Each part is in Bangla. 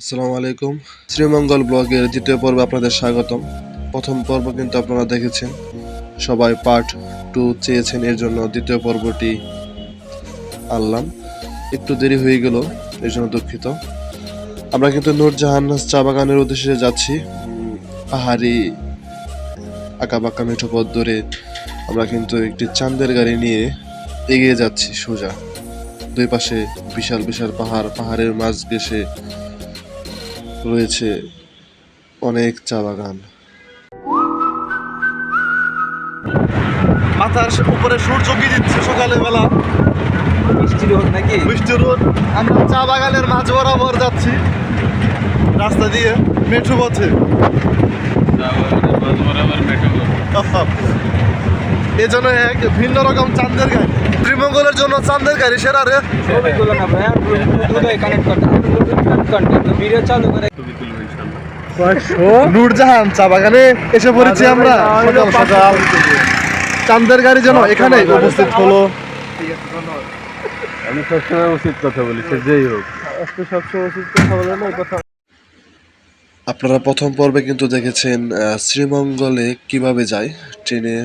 আসসালামু আলাইকুম। শ্রীমঙ্গল ব্লগের দ্বিতীয় পর্বে আপনাদের স্বাগতম। প্রথম পর্ব কিন্তু আপনারা দেখেছেন, সবাই পার্ট 2 চেয়েছেন, এর জন্য দ্বিতীয় পর্বটি আনলাম। একটু দেরি হয়ে গেল, এর জন্য দুঃখিত। আমরা কিন্তু নূরজাহান চা বাগানের উদ্দেশ্যে যাচ্ছি। পাহাড়ি আঁকাবাঁকা মেঠো পথ ধরে আমরা কিন্তু একটি চাঁদের গাড়ি নিয়ে এগিয়ে যাচ্ছি সোজা। দুই পাশে বিশাল বিশাল পাহাড়, পাহাড়ের মাঝ ঘেঁষে রয়েছে অনেক চা বাগান। মাথার উপরে সূর্য কি দিচ্ছে সকালে বেলা, বৃষ্টি রোদ নাকি? বৃষ্টি রোদ। আমরা চা বাগানের মাঝ বরাবর যাচ্ছি রাস্তা দিয়ে মেঠো পথে। এজন্য এক ভিন্ন রকম চাঁদের গাড়ি, শ্রীমঙ্গলের জন্য চাঁদের গাড়ি সেরা রে। ছবিগুলো না ভাই, ব্লুটুথে কানেক্ট করতে হবে, ব্লুটুথ কন্টেন্ট তো ভিডিও চালু করে নূরজাহান চা বাগানে এসে পড়েছি আমরা। সকাল সকাল চাঁদের গাড়ি যেন এখানে উপস্থিত হলো। আমি সবসময় উচিত কথা বলি, সে যেই হোক। সবসময় উচিত কথা বলে না কথা। আপনারা প্রথম পর্বে কিন্তু দেখেছেন শ্রীমঙ্গলে কিভাবে যায় ট্রেনে,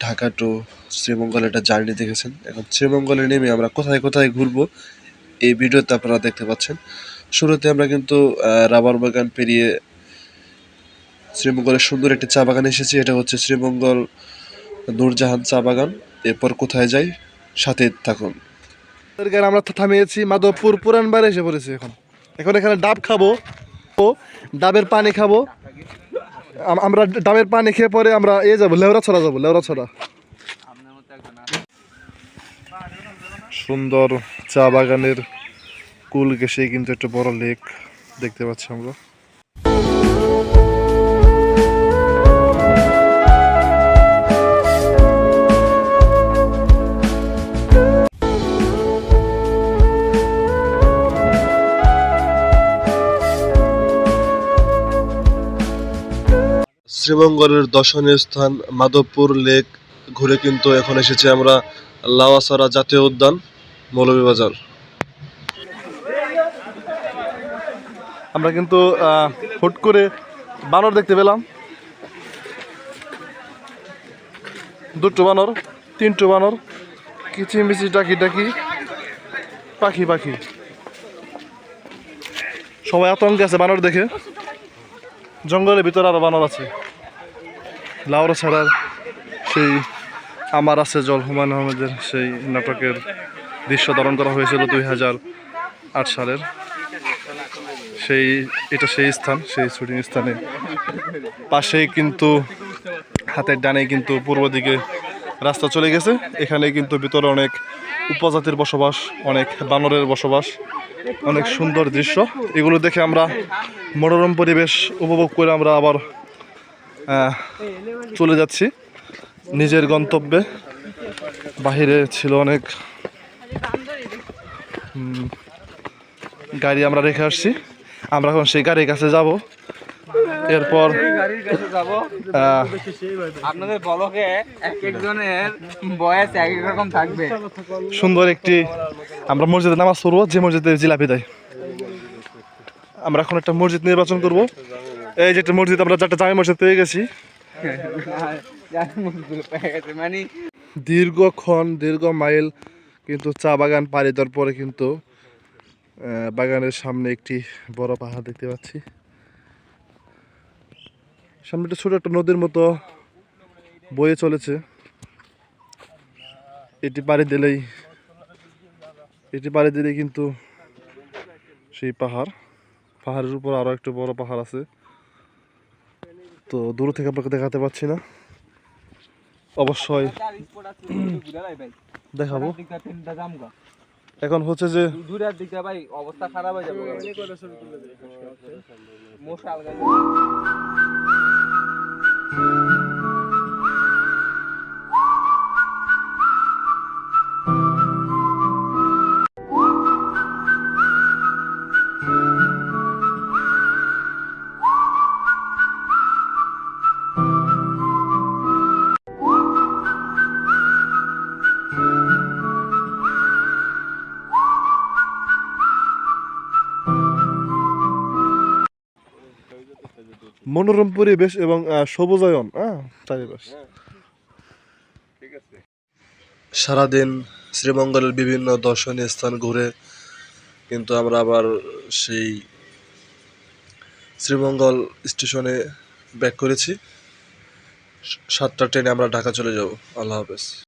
ঢাকা টু শ্রীমঙ্গলে একটা জার্নি দেখেছেন। এখন শ্রীমঙ্গলে নেমে আমরা কোথায় কোথায় ঘুরবো এই ভিডিওতে আপনারা দেখতে পাচ্ছেন। শুরুতে আমরা কিন্তু রাবার বাগান পেরিয়ে শ্রীমঙ্গলের সুন্দর একটি চা বাগানে এসেছি। এটা হচ্ছে শ্রীমঙ্গল নূরজাহান চা বাগান। এরপর কোথায় যাই, সাথে থাকুন। আমরা থামিয়েছি মাধবপুর পুরানবার এসে পড়েছি। এখন এখন এখানে ডাব খাবো, ডাবের পানি খাবো। আমরা ডাবের পানি খেয়ে পরে আমরা যাবো লেওড়াছড়া, যাবো লেওড়াছড়া। সুন্দর চা বাগানের কুল ঘেঁষে কিন্তু একটা বড় লেক দেখতে পাচ্ছি আমরা। শ্রীমঙ্গলের দর্শনীয় স্থান মাধবপুর লেক ঘুরে কিন্তু এখন এসেছি আমরা লাওয়াছড়া জাতীয় উদ্যান, মৌলভীবাজার। আমরা কিন্তু হুট করে বানর দেখতে পেলাম, দুটো বানর, তিনটো বানর, কিচিমিচি ডাকি ডাকি পাখি পাখি, সবাই আতঙ্কে আছে বানর দেখে। জঙ্গলের ভিতরে আরো বানর আছে। লাউড়াছড়ার সেই আমার আছে জল, হুমায়ুন আহমেদের সেই নাটকের দৃশ্য ধারণ করা হয়েছিল 2008 সালের। এটা সেই স্থান, সেই শুটিং স্থানে পাশেই কিন্তু হাতের ডানে কিন্তু পূর্ব দিকে রাস্তা চলে গেছে। এখানে কিন্তু ভিতরে অনেক উপজাতির বসবাস, অনেক বানরের বসবাস, অনেক সুন্দর দৃশ্য। এগুলো দেখে আমরা মনোরম পরিবেশ উপভোগ করে আমরা আবার চলে যাচ্ছি নিজের গন্তব্যে। বাহিরে ছিল অনেক গাড়ি আমরা রেখে আসছি, আমরা এখন সেই গাড়ির কাছে যাব। এরপর আপনাদের ব্লগে এক একজনের বয়স এক এক রকম থাকবে। সুন্দর একটি আমরা মসজিদে নামাজ পড়বো, যে মসজিদে জিলাপি দেয়। আমরা এখন একটা মসজিদ নির্বাচন করব। এই যে একটা মসজিদ, আমরা চারটা জামে মসজিদ পেয়ে গেছি। মানে দীর্ঘ মাইল কিন্তু চা বাগান পাড়ি দেওয়ার পরে কিন্তু বাগানের সামনে একটি বড় পাহাড় দেখতে পাচ্ছি। সামনে একটা ছোট একটা নদীর মতো বয়ে চলেছে। এটি পাড়ি দিলেই কিন্তু সেই পাহাড়ের উপর আরো একটা বড় পাহাড় আছে। তো দূর থেকে আপনাকে দেখাতে পাচ্ছি না, অবশ্যই দেখাবো। এখন হচ্ছে যে দূরের দিকে ভাই অবস্থা খারাপ হয়ে যাবে। মশাল গাছ মনোরম পরিবেশ এবং সবুজায়ন চারিপাশ। সারাদিন শ্রীমঙ্গলের বিভিন্ন দর্শনীয় স্থান ঘুরে কিন্তু আমরা আবার সেই শ্রীমঙ্গল স্টেশনে ব্যাক করেছি। 7টার ট্রেনে আমরা ঢাকা চলে যাব। আল্লাহ হাফেজ।